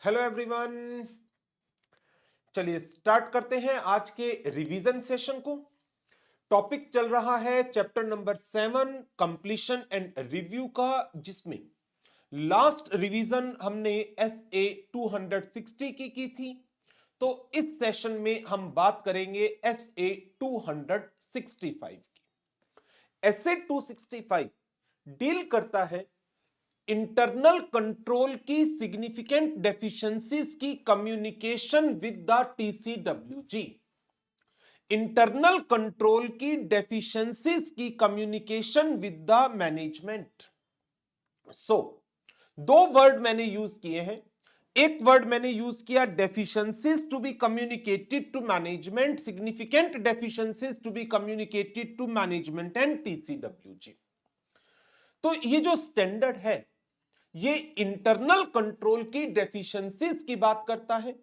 Hello everyone. चलिए start करते हैं आज के रिवीजन सेशन को। टॉपिक चल रहा है chapter number 7 completion and review का, जिसमें लास्ट रिवीजन हमने SA 260 की थी। तो इस सेशन में हम बात करेंगे SA 265 की। SA 265 डील करता है इंटरनल कंट्रोल की सिग्निफिकेंट डेफिशिएंसीज की communication with the TCWG। Internal control की डेफिशिएंसीज की कम्युनिकेशन विद द मैनेजमेंट। दो वर्ड मैंने यूज किए हैं। एक वर्ड मैंने यूज किया deficiencies to be communicated to management, significant deficiencies to be communicated to management and TCWG। तो ये जो स्टैंडर्ड है ये इंटरनल कंट्रोल की डेफिशिएंसीज की बात करता है।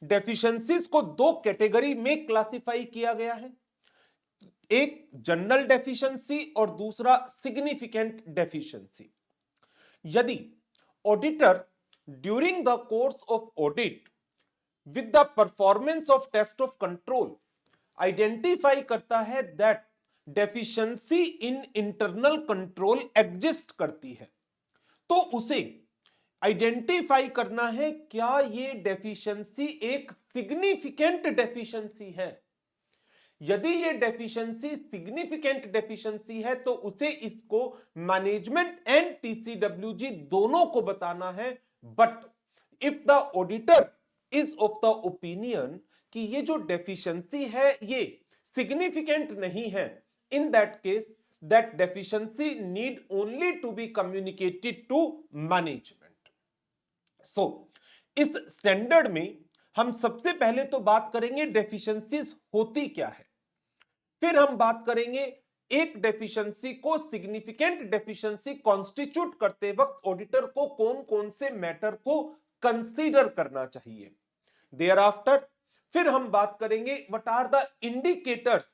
डेफिशिएंसीज को दो कैटेगरी में क्लासिफाई किया गया है, एक जनरल डेफिशिएंसी और दूसरा सिग्निफिकेंट डेफिशिएंसी। यदि auditor during the course of audit with the performance of test of control identify करता है that deficiency in internal control exist करती है, तो उसे आइडेंटिफाई करना है क्या ये डेफिशिएंसी एक सिग्निफिकेंट डेफिशिएंसी है। यदि ये डेफिशिएंसी सिग्निफिकेंट डेफिशिएंसी है तो उसे इसको मैनेजमेंट एंड TCWG दोनों को बताना है। But if the auditor is of the opinion कि ये जो डेफिशिएंसी है ये सिग्निफिकेंट नहीं है, in that case that deficiency need only to be communicated to management. So, इस स्टैंडर्ड में हम सबसे पहले तो बात करेंगे डेफिशिएंसीज होती क्या है, फिर हम बात करेंगे एक डेफिशिएंसी को सिग्निफिकेंट डेफिशिएंसी कॉन्स्टिट्यूट करते वक्त ऑडिटर को कौन कौन से मैटर को कंसीडर करना चाहिए। देयर आफ्टर फिर हम बात करेंगे what are the indicators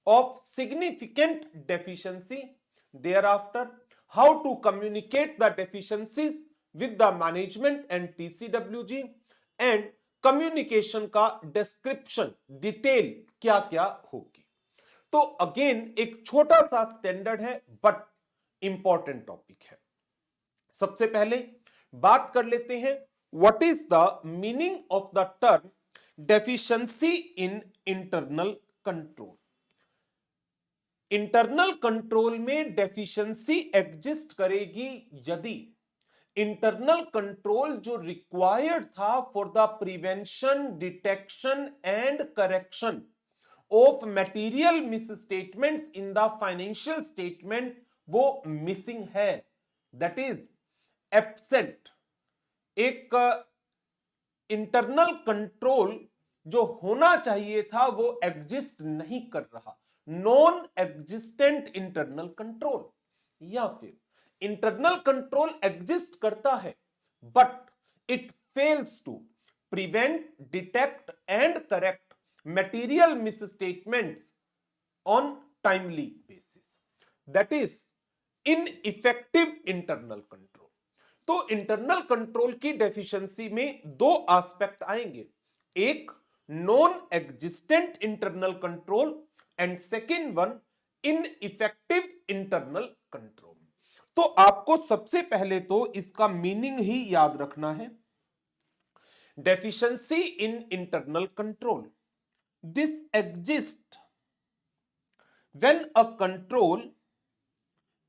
of significant deficiency. Thereafter, how to communicate the deficiencies with the management and TCWG, and communication का description डिटेल क्या क्या होगी। तो अगेन एक छोटा सा स्टैंडर्ड है बट इंपॉर्टेंट टॉपिक है। सबसे पहले बात कर लेते हैं what is the meaning of the term deficiency in internal control. Internal control में डेफिशिएंसी एग्जिस्ट करेगी यदि इंटरनल कंट्रोल जो रिक्वायर्ड था for the prevention, detection and correction of material misstatements in the financial statement वो missing है, that is absent. एक internal control जो होना चाहिए था वो एग्जिस्ट नहीं कर रहा, नॉन एग्जिस्टेंट इंटरनल कंट्रोल। या फिर इंटरनल कंट्रोल एग्जिस्ट करता है but it fails to prevent, detect and correct material misstatements on timely basis, that is ineffective internal control. तो इंटरनल कंट्रोल की डेफिशिएंसी में दो एस्पेक्ट आएंगे, एक non existent internal control and second one ineffective internal control. तो आपको सबसे पहले तो इसका मीनिंग ही याद रखना है। Deficiency in internal control, this exist when a control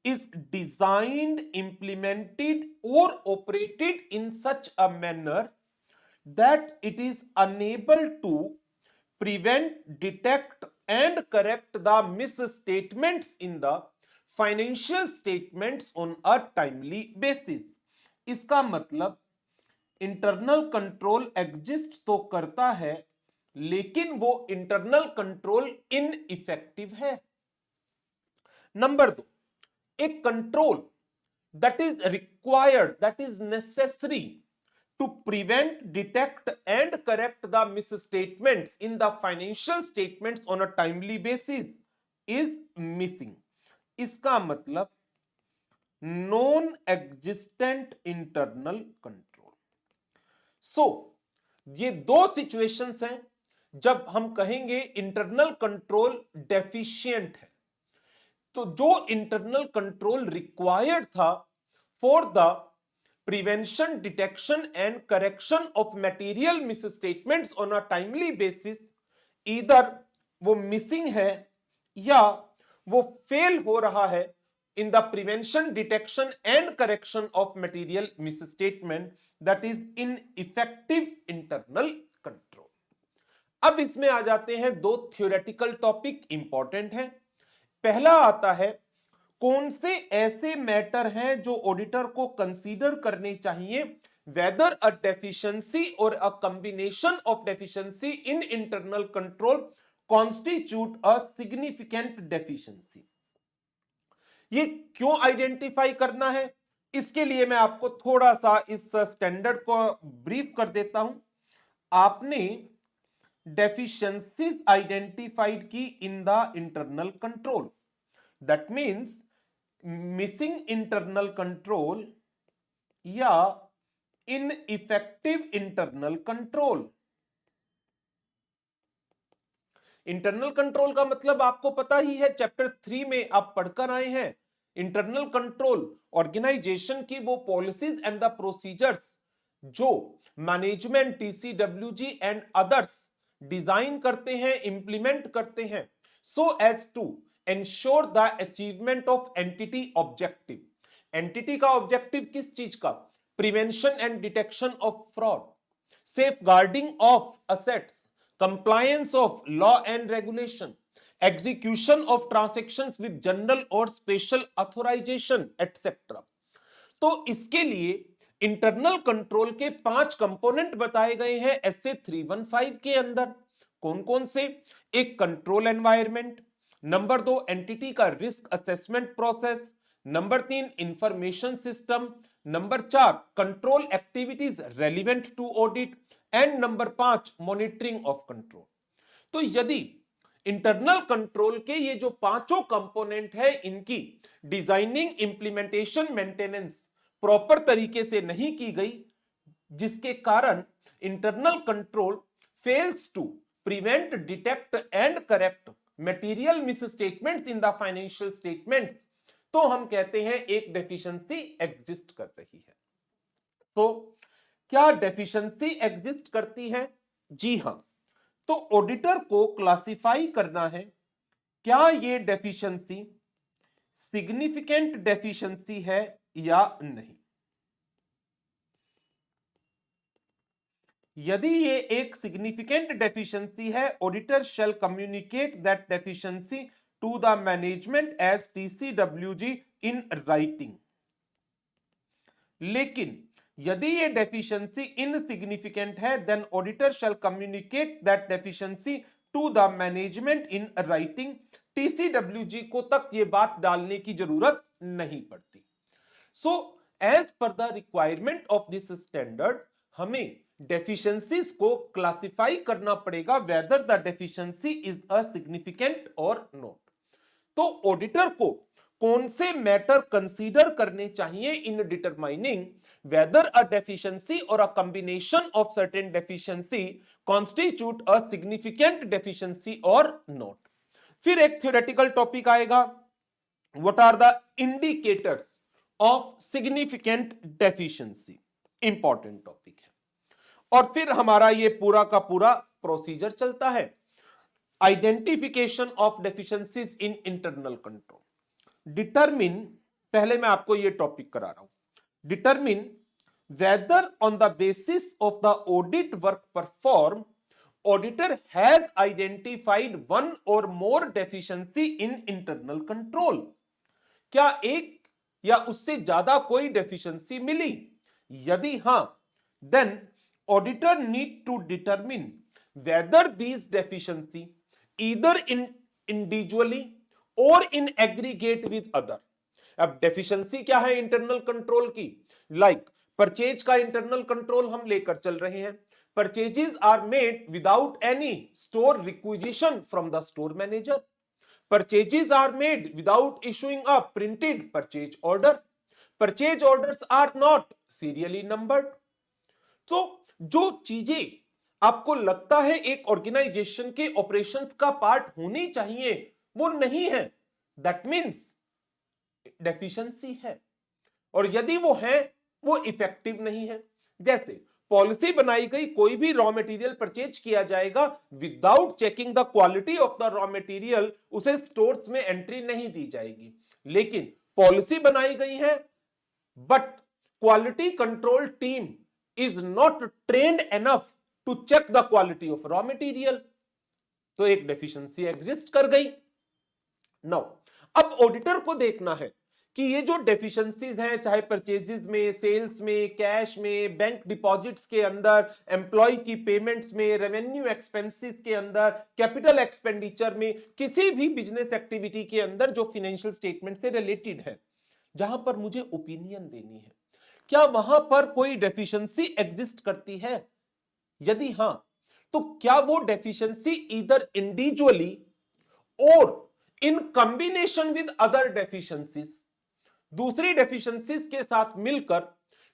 is designed, implemented or operated in such a manner that it is unable to prevent, detect and correct the misstatements in the financial statements on a timely basis। इसका मतलब internal control exist तो करता है लेकिन वो internal control ineffective है। Number 2, a control that is required, that is necessary to prevent, detect and correct the misstatements in the financial statements on a timely basis is missing। इसका मतलब non existent internal control. सो ये दो situations हैं जब हम कहेंगे internal control deficient है। तो जो इंटरनल कंट्रोल रिक्वायर्ड था for the prevention, detection and correction of material misstatements on a timely basis, either वो मिसिंग है या वो फेल हो रहा है in the prevention, detection and correction of material misstatement, that is ineffective internal control। अब इसमें आ जाते हैं दो थ्योरेटिकल टॉपिक इंपॉर्टेंट हैं। पहला आता है कौन से ऐसे मैटर हैं जो ऑडिटर को कंसीडर करने चाहिए whether a deficiency or a combination of deficiency in internal control constitute a significant deficiency। ये क्यों आइडेंटिफाई करना है, इसके लिए मैं आपको थोड़ा सा इस स्टैंडर्ड को ब्रीफ कर देता हूं। आपने डेफिशिएंसीज आइडेंटिफाइड की in the internal control, that means missing internal control या ineffective internal control. Internal control का मतलब आपको पता ही है, चैप्टर 3 में आप पढ़कर आए हैं। इंटरनल कंट्रोल ऑर्गेनाइजेशन की वो पॉलिसीज एंड द प्रोसीजर्स जो management, TCWG and others design करते हैं, इंप्लीमेंट करते हैं, so as to ensure the achievement of entity objective. Entity का ऑब्जेक्टिव किस चीज का? Prevention and detection of fraud, safeguarding of assets, compliance of law and regulation, execution of transactions with general और special authorization etc। तो इसके लिए internal control के 5 component बताए गए हैं SA 315 के अंदर। कौन कौन से? एक कंट्रोल एनवायरनमेंट, नंबर 2 एंटिटी का risk assessment process, number 3 information system, number 4 control activities relevant to audit and number 5 monitoring of control. तो यदि इंटरनल कंट्रोल के ये जो पांचों कंपोनेंट है इनकी डिजाइनिंग, इंप्लीमेंटेशन, मेंटेनेंस प्रॉपर तरीके से नहीं की गई, जिसके कारण internal control fails to prevent, detect and correct material misstatements in the financial statements, तो हम कहते हैं एक डेफिशिएंसी एग्जिस्ट कर रही है। तो क्या डेफिशिएंसी एग्जिस्ट करती है? जी हां। तो ऑडिटर को क्लासिफाई करना है क्या ये डेफिशिएंसी सिग्निफिकेंट डेफिशिएंसी है या नहीं। यदि ये एक सिग्निफिकेंट डेफिशिएंसी है, auditor shall communicate that deficiency to the management as TCWG in writing. लेकिन यदि ये डेफिशिएंसी इनसिग्निफिकेंट है, then auditor shall communicate that deficiency to the management in writing. TCWG को तक ये बात डालने की जरूरत नहीं पड़ती। So as per the requirement of this standard हमें डेफिशिएंसीज को क्लासिफाई करना पड़ेगा whether the deficiency is a significant और नॉट। तो ऑडिटर को कौन से मैटर कंसीडर करने चाहिए in determining whether a deficiency और a combination of certain deficiency constitute a significant deficiency और नॉट। फिर एक थ्योरेटिकल टॉपिक आएगा, what are the indicators of significant deficiency, important topic है। और फिर हमारा ये पूरा का पूरा प्रोसीजर चलता है, identification of deficiencies in internal control. Determine, पहले मैं आपको ये टॉपिक करा रहा हूं, determine whether on the basis of the audit work perform auditor has identified one और more deficiency in internal control. क्या एक या उससे ज्यादा कोई डेफिशिएंसी मिली? यदि हां, then auditor need to determine whether these deficiency either individually और इन एग्रीगेट विद अदर। अब डेफिशिएंसी क्या है इंटरनल कंट्रोल की? लाइक परचेज का इंटरनल कंट्रोल हम लेकर चल रहे हैं। Purchases are made without any store requisition from the store manager. Purchases are made without issuing a printed purchase order. Purchase orders are not serially numbered. तो जो चीजें आपको लगता है एक ऑर्गेनाइजेशन के ऑपरेशंस का पार्ट होनी चाहिए वो नहीं है, दैट मीन्स डेफिशिएंसी है। और यदि वो है वो इफेक्टिव नहीं है। जैसे पॉलिसी बनाई गई, कोई भी रॉ मटेरियल परचेज किया जाएगा, without checking the quality of the raw material उसे स्टोर्स में एंट्री नहीं दी जाएगी। लेकिन पॉलिसी बनाई गई है but quality control team is not trained enough to check the quality of raw material, तो एक डेफिशिएंसी एग्जिस्ट कर गई। नो, अब ऑडिटर को देखना है कि ये जो डेफिशिएंसीज हैं, चाहे परचेजेस में, सेल्स में, कैश में, बैंक डिपॉजिट्स के अंदर, एम्प्लॉय की पेमेंट्स में, रेवेन्यू एक्सपेंसेस के अंदर, कैपिटल एक्सपेंडिचर में, किसी भी बिजनेस एक्टिविटी के अंदर जो फाइनेंशियल स्टेटमेंट से रिलेटेड है, जहां पर मुझे ओपिनियन देनी है, क्या वहां पर कोई डेफिशिएंसी एग्जिस्ट करती है? यदि हां, तो क्या वो डेफिशिएंसी ईदर इंडिविजुअली और in combination with other deficiencies, दूसरी डेफिशिएंसीज के साथ मिलकर,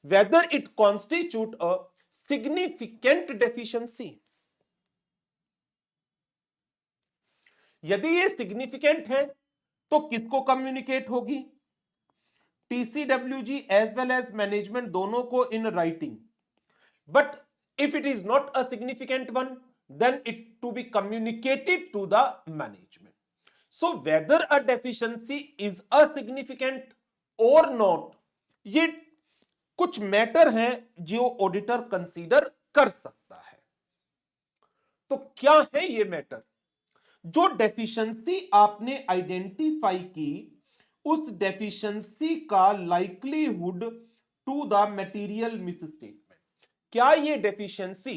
whether it constitute a significant deficiency. यदि ये सिग्निफिकेंट है तो किसको कम्युनिकेट होगी? TCWG as well as management दोनों को in writing. But if it is not a significant one, then it to be communicated to the management. So whether a deficiency is a significant or not, ये कुछ matter हैं जो auditor consider कर सकता है। तो क्या है ये मैटर? जो डेफिशिएंसी आपने आइडेंटिफाई की, उस डेफिशिएंसी का likelihood to the material misstatement, क्या ये डेफिशिएंसी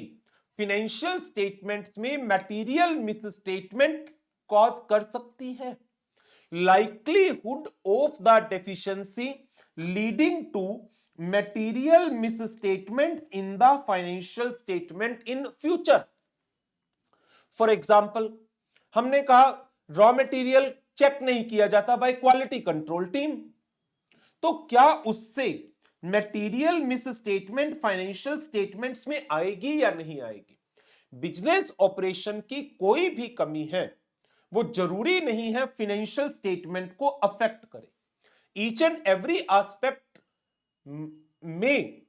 फाइनेंशियल स्टेटमेंट्स में मटेरियल मिसस्टेटमेंट कॉज कर सकती है? Likelihood of the deficiency leading to material misstatement in the financial statement in future. For example, हमने कहा रॉ मटेरियल चेक नहीं किया जाता बाय क्वालिटी कंट्रोल टीम, तो क्या उससे मटेरियल मिसस्टेटमेंट फाइनेंशियल स्टेटमेंट्स में आएगी या नहीं आएगी? बिजनेस ऑपरेशन की कोई भी कमी है वो जरूरी नहीं है फाइनेंशियल स्टेटमेंट को अफेक्ट करे। ईच एंड एवरी एस्पेक्ट में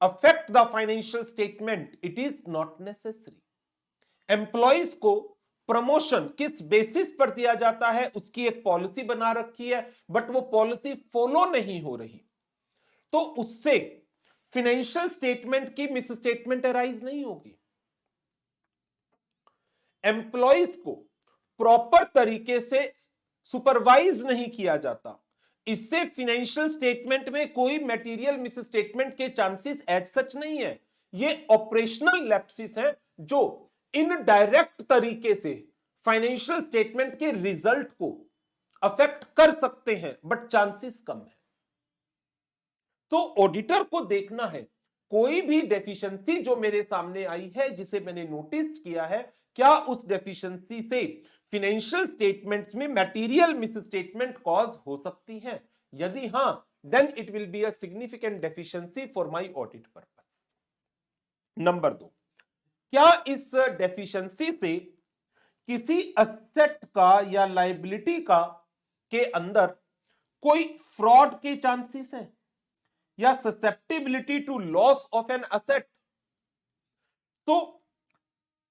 affect the financial statement, it is not necessary. Employees को प्रमोशन किस बेसिस पर दिया जाता है उसकी एक पॉलिसी बना रखी है, बट वो पॉलिसी फॉलो नहीं हो रही, तो उससे फाइनेंशियल स्टेटमेंट की मिसस्टेटमेंट अराइज नहीं होगी। एम्प्लॉइज को प्रॉपर तरीके से सुपरवाइज नहीं किया जाता, इससे फाइनेंशियल स्टेटमेंट में कोई मटेरियल मिसस्टेटमेंट के चांसेस एज सच नहीं है। ये ऑपरेशनल लैप्सिस है जो इनडायरेक्ट तरीके से फाइनेंशियल स्टेटमेंट के रिजल्ट को अफेक्ट कर सकते हैं, बट चांसेस कम है। तो ऑडिटर को देखना है कोई भी डेफिशिएंसी जो मेरे सामने आई है, जिसे मैंने नोटिस किया है, क्या उस डेफिशिएंसी से फाइनेंशियल स्टेटमेंट्स में मटेरियल मिसस्टेटमेंट कॉज हो सकती है? यदि हां, then it will be a significant deficiency for my audit purpose. Number 2, क्या इस डेफिशिएंसी से किसी एसेट का या लायबिलिटी का के अंदर कोई फ्रॉड के चांसेस हैं या susceptibility to loss of an asset? तो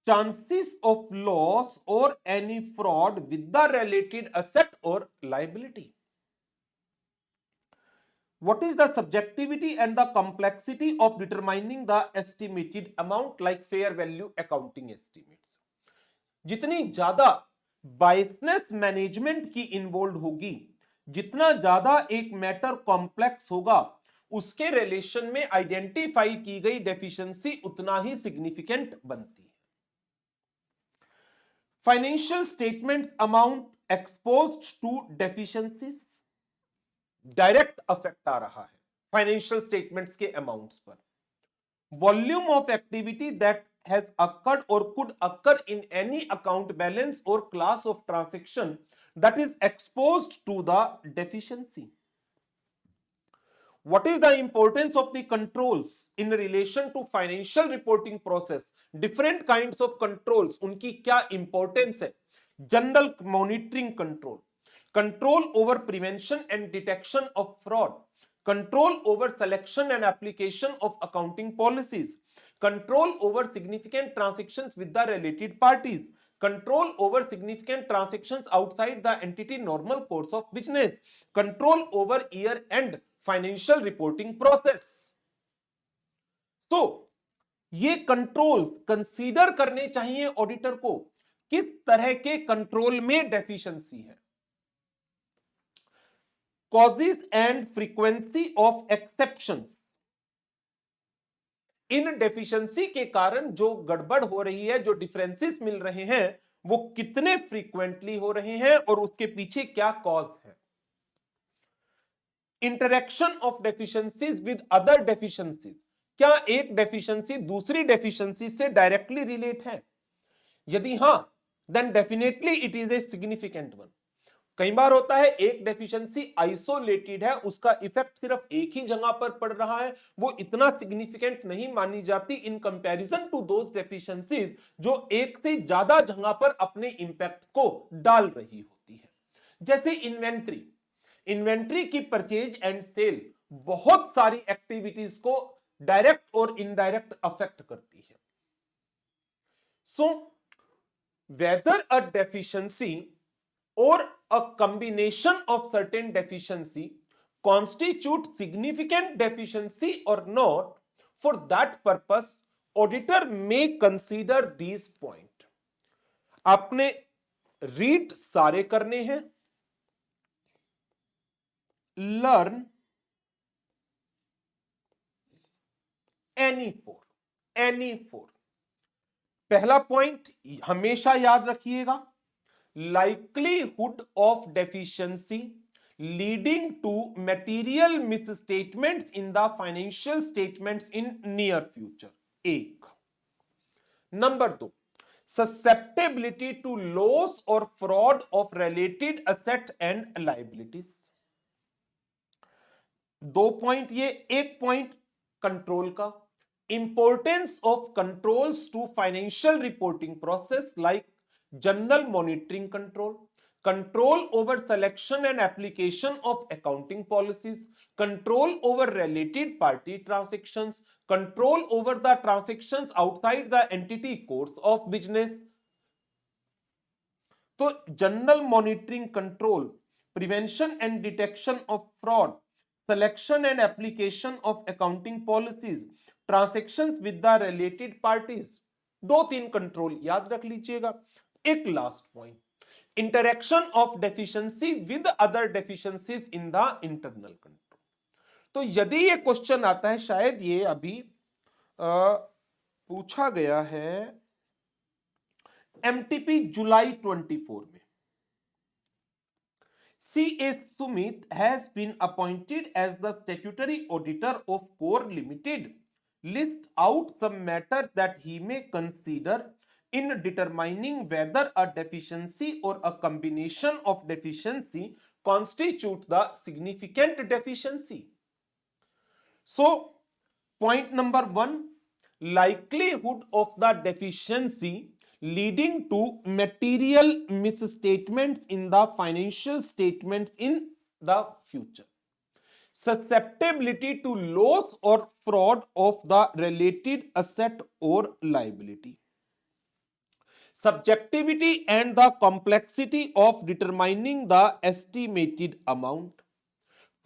चांसेस ऑफ लॉस और any fraud with the related asset और liability. What is the subjectivity and the complexity of determining the estimated amount like fair value accounting estimates? जितनी ज्यादा biasness management की involve होगी, जितना ज्यादा एक मैटर कॉम्प्लेक्स होगा, उसके रिलेशन में आइडेंटिफाई की गई डेफिशिएंसी उतना ही सिग्निफिकेंट बनती है। Financial statement amount exposed to deficiencies, direct affect आ रहा है फाइनेंशियल स्टेटमेंट्स के अमाउंट्स पर। Volume of activity that has occurred or could occur in any account balance or class of transaction that is exposed to the deficiency. What is the importance of the controls in relation to financial reporting process? Different kinds of controls, उनकी क्या importance है? General monitoring control, control over prevention and detection of fraud, control over selection and application of accounting policies, control over significant transactions with the related parties, control over significant transactions outside the entity normal course of business, control over year-end financial reporting process. तो ये control consider करने चाहिए auditor को, किस तरह के control में deficiency है। Causes and frequency of exceptions, in deficiency के कारण जो गड़बड़ हो रही है, जो डिफरेंसेस मिल रहे हैं, वो कितने फ्रीक्वेंटली हो रहे हैं और उसके पीछे क्या कॉज है। Interaction of deficiencies with other deficiencies, क्या एक डेफिशिएंसी दूसरी डेफिशिएंसी से डायरेक्टली रिलेट है? यदि हां, then definitely it is a significant one. कई बार होता है एक डेफिशिएंसी आइसोलेटेड है, उसका इफेक्ट सिर्फ एक ही जगह पर पड़ रहा है, वो इतना सिग्निफिकेंट नहीं मानी जाती in comparison to those deficiencies जो एक से ज्यादा जगह पर अपने इंपैक्ट को डाल रही होती है। जैसे इन्वेंट्री, इन्वेंट्री की परचेज एंड सेल बहुत सारी एक्टिविटीज को डायरेक्ट और इनडायरेक्ट अफेक्ट करती है। सो वेदर अ डेफिशिएंसी और अ combination of certain deficiency constitute significant deficiency or not, for that purpose auditor may consider these point। आपने रीड सारे करने हैं, लर्न एनी फोर। पहला पॉइंट हमेशा याद रखिएगा, likelihood of deficiency leading to material misstatements in the financial statements in near future, एक। Number 2, susceptibility to loss or fraud of related asset and liabilities। दो पॉइंट ये, एक पॉइंट कंट्रोल का, importance of controls to financial reporting process like general monitoring control, control over selection and application of accounting policies, control over related party transactions, control over the transactions outside the entity course of business। तो general monitoring control, prevention and detection of fraud, selection and application of accounting policies, transactions with the related parties, दो तीन control याद रख लीजिएगा। एक last point, interaction of deficiency with other deficiencies in the internal control. तो यदि ये question आता है, शायद ये अभी पूछा गया है एमटीपी जुलाई 24 में। C.A. Sumit has been appointed as the statutory auditor of Core Limited. List out some matter that he may consider in determining whether a deficiency or a combination of deficiency constitute the significant deficiency। So, point number 1, likelihood of the deficiency leading to material misstatements in the financial statements in the future, susceptibility to loss or fraud of the related asset or liability, subjectivity and the complexity of determining the estimated amount,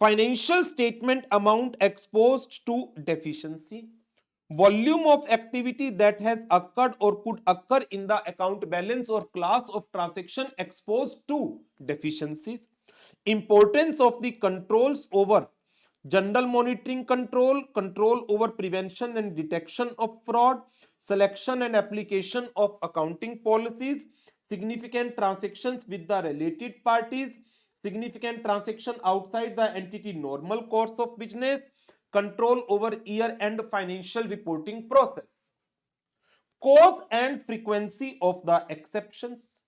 financial statement amount exposed to deficiency, volume of activity that has occurred or could occur in the account balance or class of transaction exposed to deficiencies, importance of the controls over general monitoring control, control over prevention and detection of fraud, selection and application of accounting policies, significant transactions with the related parties, significant transaction outside the entity normal course of business, control over year-end financial reporting process, cause and frequency of the exceptions,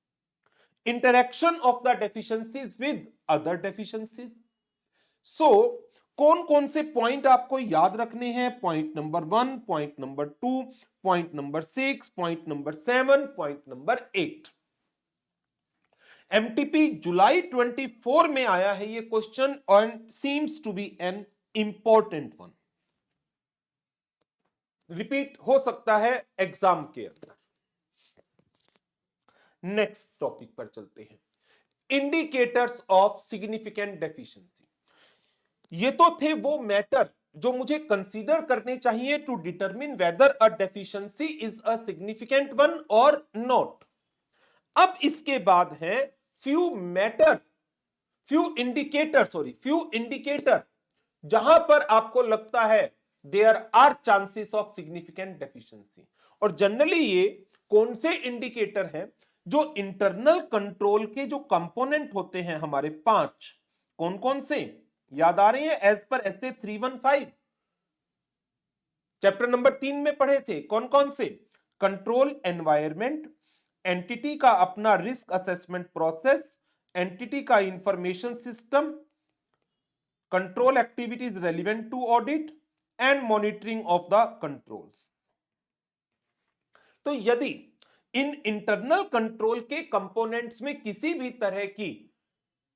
interaction of the deficiencies with other deficiencies। So, कौन कौन से point आपको याद रखने हैं? Point number 1, point number 2, point number 6, point number 7, point number 8। MTP जुलाई 24 में आया है ये क्वेश्चन और seems to be an important one. Repeat हो सकता है एग्जाम के अंदर। नेक्स्ट टॉपिक पर चलते हैं, इंडिकेटर्स ऑफ सिग्निफिकेंट डेफिशिएंसी। ये तो थे वो मैटर जो मुझे कंसीडर करने चाहिए to determine whether a deficiency is a significant one और नॉट। अब इसके बाद है फ्यू इंडिकेटर जहां पर आपको लगता है there are chances of significant deficiency. और जनरली ये कौन से इंडिकेटर हैं? जो इंटरनल कंट्रोल के जो कंपोनेंट होते हैं हमारे 5, कौन कौन से याद आ रहे हैं? As per S A 315 chapter number 3 में पढ़े थे। कौन कौन से? कंट्रोल एनवायरमेंट, एंटिटी का अपना रिस्क असेसमेंट प्रोसेस, एंटिटी का information system, control activities relevant to audit and monitoring of the controls. तो यदि इन इंटरनल कंट्रोल के कंपोनेंट्स में किसी भी तरह की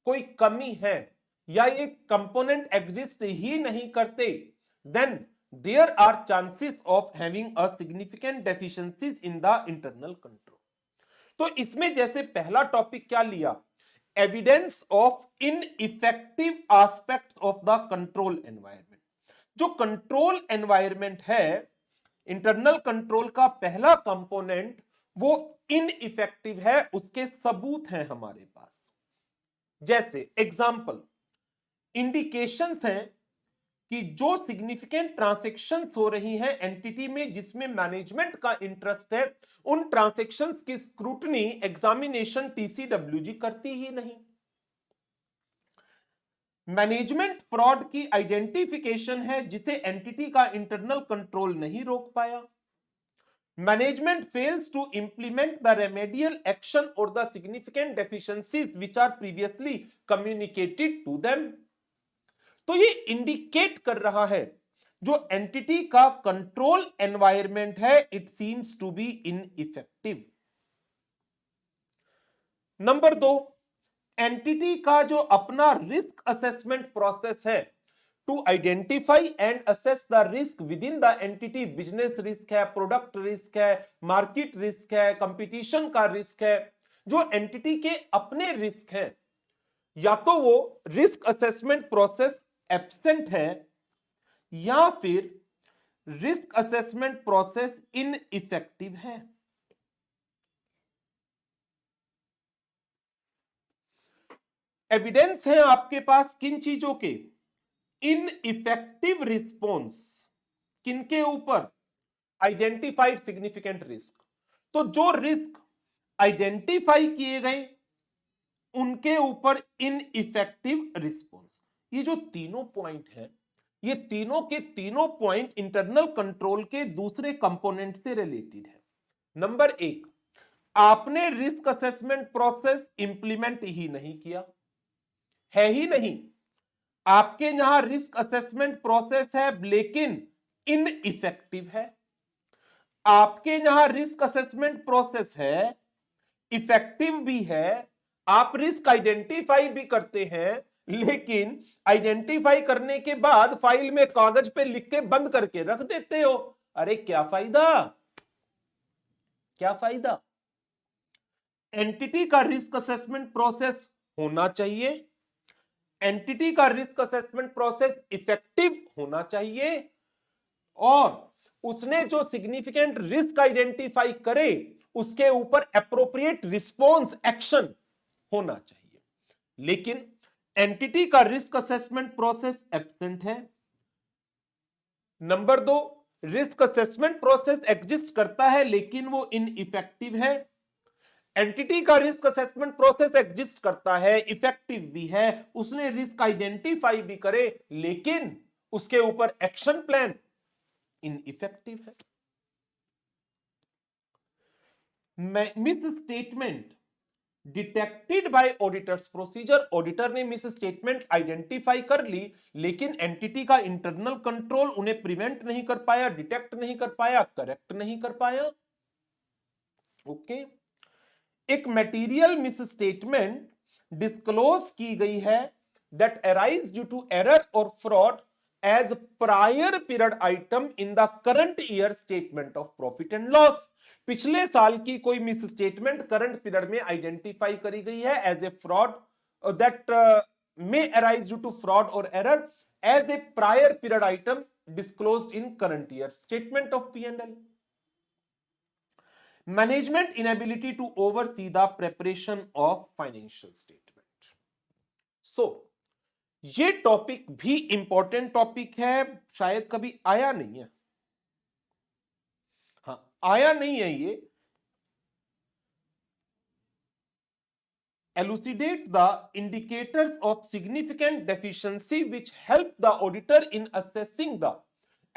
कोई कमी है या ये कंपोनेंट एग्जिस्ट ही नहीं करते, then there are chances of having a significant deficiencies in the internal control. तो इसमें जैसे पहला टॉपिक क्या लिया? Evidence of ineffective aspects of the control environment. जो कंट्रोल एनवायरनमेंट है, इंटरनल कंट्रोल का पहला कंपोनेंट वो इनइफेक्टिव है, उसके सबूत हैं हमारे पास। जैसे एग्जांपल, इंडिकेशंस हैं कि जो सिग्निफिकेंट ट्रांजैक्शंस हो रही हैं एंटिटी में जिसमें मैनेजमेंट का इंटरेस्ट है, उन ट्रांजैक्शंस की स्क्रूटनी एग्जामिनेशन टीसीडब्ल्यूजी करती ही नहीं। मैनेजमेंट फ्रॉड की आइडेंटिफिकेशन है जिसे एंटिटी का इंटरनल कंट्रोल नहीं रोक पाया। Management fails to implement the remedial action और the significant deficiencies which are previously communicated to them. तो ये इंडिकेट कर रहा है जो एंटिटी का कंट्रोल एनवायरनमेंट है, it seems to be ineffective. Number 2, entity का जो अपना रिस्क असेसमेंट प्रोसेस है to identify and assess the risk within the entity. Business risk है, प्रोडक्ट रिस्क है, मार्केट रिस्क है, कंपटीशन का रिस्क है। जो एंटिटी के अपने रिस्क हैं, या तो वो रिस्क असेसमेंट प्रोसेस एब्सेंट है या फिर रिस्क असेसमेंट प्रोसेस इनइफेक्टिव है। एविडेंस है आपके पास किन चीजों के? इनइफेक्टिव रिस्पॉन्स किनके ऊपर? Identified significant risk. तो जो रिस्क आइडेंटिफाई किए गए उनके ऊपर इनइफेक्टिव रिस्पॉन्स। ये जो तीनों पॉइंट हैं, ये तीनों के तीनों पॉइंट इंटरनल कंट्रोल के दूसरे कंपोनेंट से रिलेटेड है। नंबर 1, आपने रिस्क असेसमेंट प्रोसेस इंप्लीमेंट ही नहीं किया, है ही नहीं। आपके यहां रिस्क असेसमेंट प्रोसेस है लेकिन इनइफेक्टिव है। आपके यहां रिस्क असेसमेंट प्रोसेस है, इफेक्टिव भी है, आप रिस्क आइडेंटिफाई भी करते हैं, लेकिन आइडेंटिफाई करने के बाद फाइल में कागज पे लिख के बंद करके रख देते हो। अरे क्या फायदा, क्या फायदा? एंटिटी का रिस्क असेसमेंट प्रोसेस होना चाहिए, एंटिटी का रिस्क असेसमेंट प्रोसेस इफेक्टिव होना चाहिए, और उसने जो सिग्निफिकेंट रिस्क आइडेंटिफाई करे उसके ऊपर एप्रोप्रिएट रिस्पॉन्स एक्शन होना चाहिए। लेकिन एंटिटी का रिस्क असेसमेंट प्रोसेस एब्सेंट है। Number 2, risk assessment process exist करता है लेकिन वो इनइफेक्टिव है। एंटिटी का रिस्क असेसमेंट प्रोसेस एग्जिस्ट करता है, इफेक्टिव भी है, उसने रिस्क आइडेंटिफाई भी करे, लेकिन उसके ऊपर एक्शन प्लान इनइफेक्टिव है। Miss statement detected by auditors procedure, auditor ने मिस स्टेटमेंट आइडेंटिफाई कर ली, लेकिन एंटिटी का इंटरनल कंट्रोल उन्हें प्रिवेंट नहीं कर पाया, डिटेक्ट नहीं कर पाया, करेक्ट नहीं कर पाया। ओके, एक मटेरियल मिस स्टेटमेंट डिस्क्लोज की गई है that arise due to error और fraud as prior period item in the current year statement of profit and loss. पिछले साल की कोई मिस स्टेटमेंट करंट पीरियड में आइडेंटिफाई करी गई है as a fraud that may arise due to fraud or error as a prior period item disclosed in current year statement of P&L. Management inability to oversee the preparation of financial statement. So, ये topic भी important topic है, शायद कभी आया नहीं है, हाँ आया नहीं है ये। Elucidate the indicators of significant deficiency which help the auditor in assessing the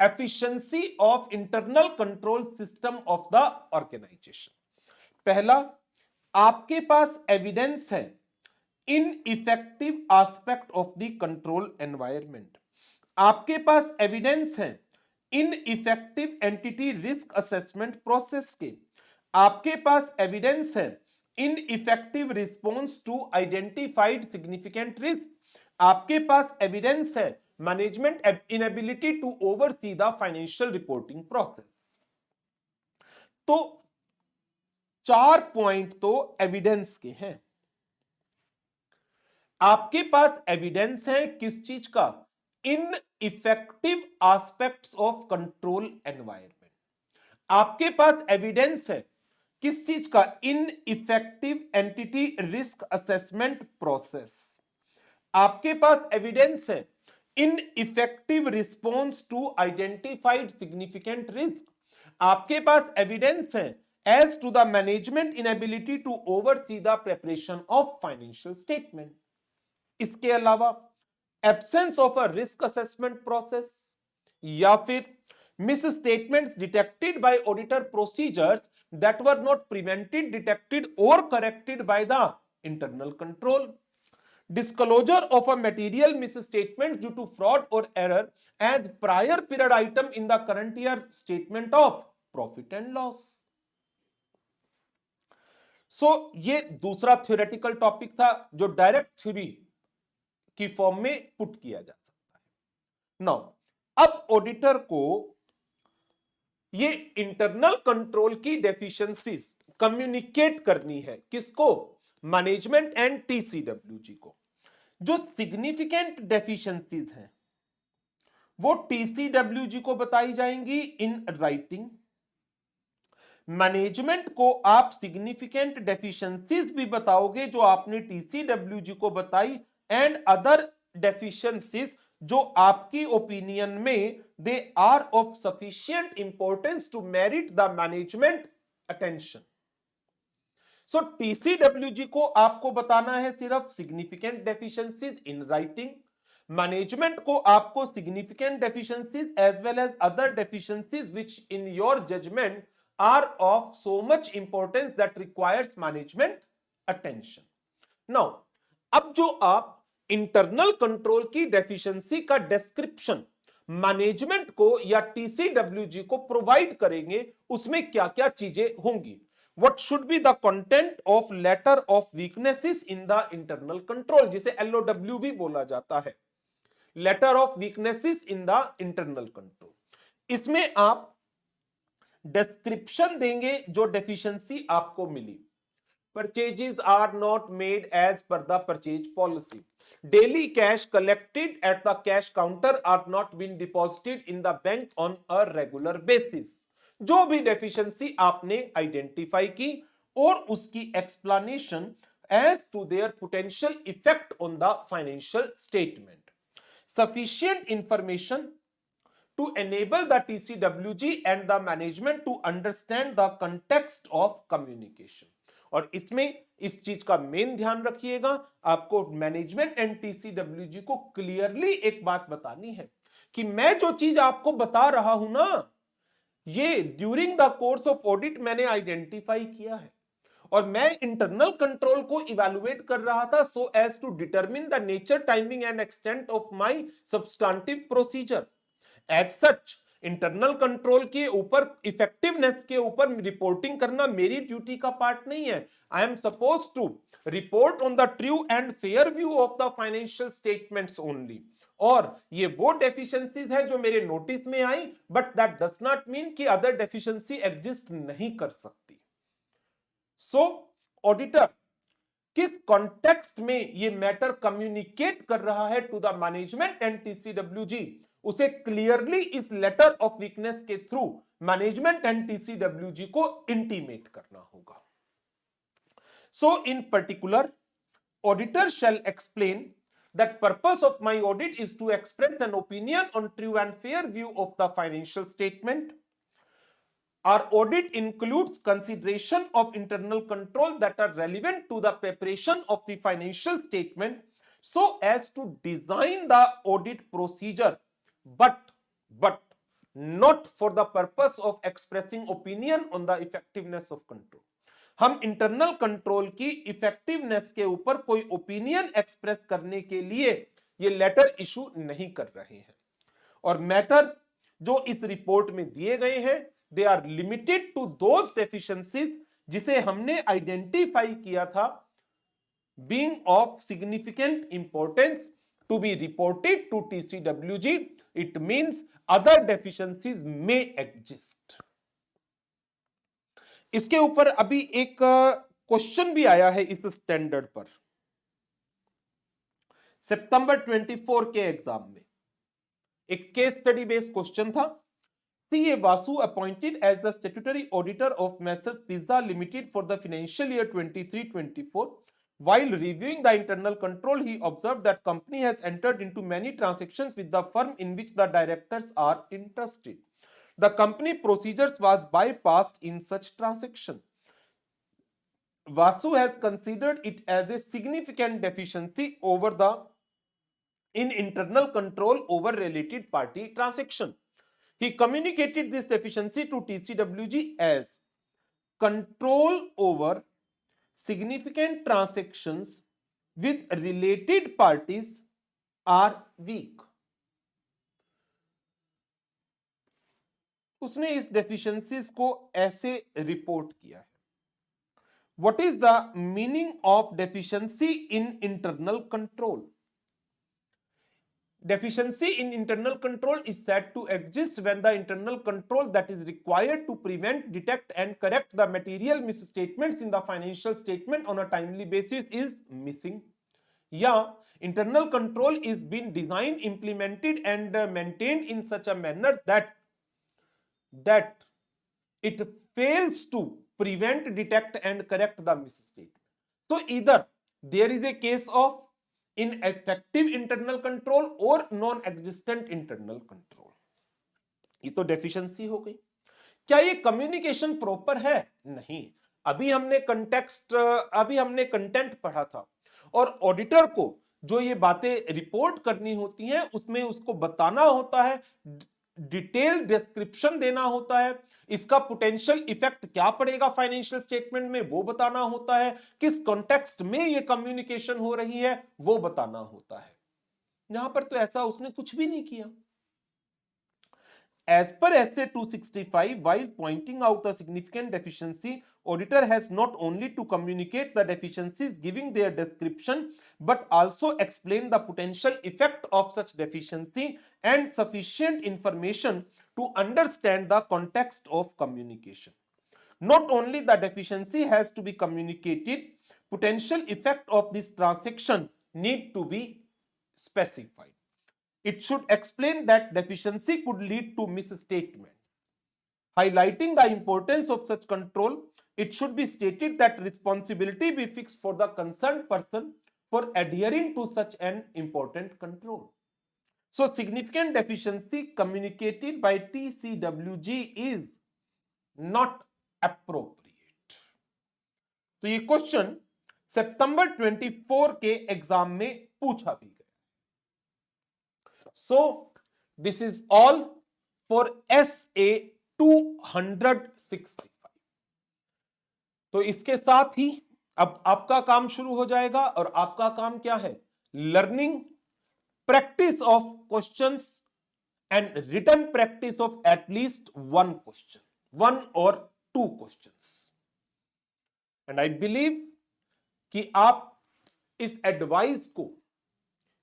efficiency of internal control system of the organization. पहला, आपके पास एविडेंस है ineffective aspect of the control environment, आपके पास एविडेंस है ineffective entity risk assessment process के, आपके पास एविडेंस है ineffective response to identified significant risk, आपके पास एविडेंस है management inability to oversee the financial reporting process. तो 4 पॉइंट तो एविडेंस के हैं। आपके पास एविडेंस है किस चीज का? Ineffective aspects of control environment. आपके पास एविडेंस है किस चीज का? Ineffective entity risk assessment process. आपके पास एविडेंस है ineffective response to identified significant risk. आपके पास एविडेंस है as to the management inability to oversee the preparation of financial statement. इसके अलावा absence of a risk assessment process या फिर misstatements detected by auditor procedures that were not prevented, detected or corrected by the internal control. Disclosure of a material misstatement due to fraud or error as prior period item in the current year statement of profit and loss. So ये दूसरा theoretical topic था जो direct theory की form में put किया जा सकता है। नाउ अब ऑडिटर को ये इंटरनल कंट्रोल की डेफिशिएंसीज कम्युनिकेट करनी है, किसको? मैनेजमेंट एंड टीसीडब्ल्यूजी को। जो सिग्निफिकेंट डेफिशिएंसीज हैं वो टीसीडब्ल्यूजी को बताई जाएंगी इन राइटिंग। मैनेजमेंट को आप सिग्निफिकेंट डेफिशिएंसीज भी बताओगे जो आपने टीसीडब्ल्यूजी को बताई, एंड अदर डेफिशिएंसीज जो आपकी ओपिनियन में they are of sufficient importance to merit the management attention. So TCWG को आपको बताना है सिर्फ significant deficiencies in writing, management को आपको significant deficiencies as well as other deficiencies which in your judgment are of so much importance that requires management attention. Now अब जो आप इंटरनल कंट्रोल की डेफिशिएंसी का डिस्क्रिप्शन मैनेजमेंट को या TCWG को प्रोवाइड करेंगे, उसमें क्या क्या चीजें होंगी? What should be the content of letter of weaknesses in the internal control, जिसे एलओडब्ल्यू भी बोला जाता है, letter of weaknesses in the internal control. इसमें आप डिस्क्रिप्शन देंगे जो डेफिशिएंसी आपको मिली। Purchases are not made as per the purchase policy. Daily cash collected at the cash counter are not being deposited in the bank on a regular basis. जो भी deficiency आपने identify की और उसकी explanation as to their potential effect on the financial statement. Sufficient information to enable the TCWG and the management to understand the context of communication. और इसमें इस चीज का मेन ध्यान रखिएगा, आपको मैनेजमेंट एंड टीसीडब्ल्यूजी को क्लियरली एक बात बतानी है कि मैं जो चीज आपको बता रहा हूं ना, ये during the course of audit मैंने आइडेंटिफाई किया है और मैं इंटरनल कंट्रोल को इवैल्यूएट कर रहा था so as to determine the nature, timing and extent of my substantive procedure. As such internal control के ऊपर, इफेक्टिवनेस के ऊपर रिपोर्टिंग करना मेरी ड्यूटी का पार्ट नहीं है। I am suppose to report on the true and fair view of the financial statements only. और ये वो डेफिशिएंसीज है जो मेरे नोटिस में आई, but that does not mean कि अदर डेफिशिएंसी एग्जिस्ट नहीं कर सकती। सो ऑडिटर किस कॉन्टेक्स्ट में ये मैटर कम्युनिकेट कर रहा है to the management and TCWG, उसे क्लियरली इस लेटर ऑफ वीकनेस के थ्रू मैनेजमेंट एंड टीसीडब्ल्यूजी को इंटीमेट करना होगा। So in particular auditor shall explain that purpose of my audit is to express an opinion on true and fair view of the financial statement. Our audit includes consideration of internal control that are relevant to the preparation of the financial statement so as to design the audit procedure, but not for the purpose of expressing opinion on the effectiveness of control. हम internal control की effectiveness के ऊपर कोई opinion express करने के लिए ये letter issue नहीं कर रहे हैं। और मैटर जो इस रिपोर्ट में दिए गए हैं they are limited to those deficiencies जिसे हमने आइडेंटिफाई किया था being of significant importance to be reported to TCWG. It means other deficiencies may exist. इसके ऊपर अभी एक क्वेश्चन भी आया है इस स्टैंडर्ड पर, सितंबर 24 के एग्जाम में एक केस स्टडी बेस्ड क्वेश्चन था। CA Vasu appointed as the statutory auditor of messrs Pizza Limited for the financial year 23-24. While reviewing the internal control, he observed that company has entered into many transactions with the firm in which the directors are interested. The company procedures was bypassed in such transaction. Vasu has considered it as a significant deficiency over the in internal control over related party transaction. He communicated this deficiency to TCWG as control over significant transactions with related parties are weak. उसने इस deficiencies को ऐसे report किया है। What is the meaning of deficiency in internal control? Deficiency in internal control is said to exist when the internal control that is required to prevent, detect and correct the material misstatements in the financial statement on a timely basis is missing. Yeah, internal control is being designed, implemented and maintained in such a manner that it fails to prevent, detect and correct the misstatement. So either there is a case of ineffective internal control or non-existent internal control. ये तो deficiency हो गई। क्या ये communication proper है? नहीं। अभी हमने कंटेंट पढ़ा था और ऑडिटर को जो ये बातें रिपोर्ट करनी होती हैं उसमें उसको बताना होता है, डिटेल डिस्क्रिप्शन देना होता है, इसका पोटेंशियल इफेक्ट क्या पड़ेगा फाइनेंशियल स्टेटमेंट में वो बताना होता है, किस कॉन्टेक्स्ट में ये कम्युनिकेशन हो रही है वो बताना होता है। यहां पर तो ऐसा उसने कुछ भी नहीं किया। As per Essay 265, while pointing out a significant deficiency, auditor has not only to communicate the deficiencies giving their description, but also explain the potential effect of such deficiency and sufficient information to understand the context of communication. Not only the deficiency has to be communicated, potential effect of this transaction need to be specified. It should explain that deficiency could lead to misstatements. Highlighting the importance of such control, it should be stated that responsibility be fixed for the concerned person for adhering to such an important control. So, significant deficiency communicated by TCWG is not appropriate. तो ये question सितंबर 24 के exam में पूछा भी गया। So this is all for SA 265. तो इसके साथ ही अब आपका काम शुरू हो जाएगा, और आपका काम क्या है? Learning, practice of questions and written practice of at least one question, one और two questions. And I believe कि आप इस एडवाइस को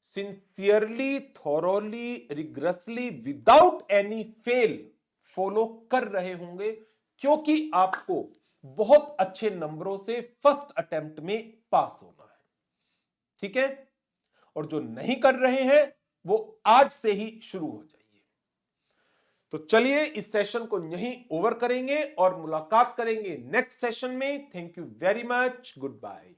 sincerely, thoroughly, rigorously, without any fail follow कर रहे होंगे, क्योंकि आपको बहुत अच्छे नंबरों से फर्स्ट अटेम्प्ट में पास होना है। ठीक है? और जो नहीं कर रहे हैं वो आज से ही शुरू हो जाइए। तो चलिए इस सेशन को यहीं ओवर करेंगे और मुलाकात करेंगे नेक्स्ट सेशन में। Thank you very much, good bye.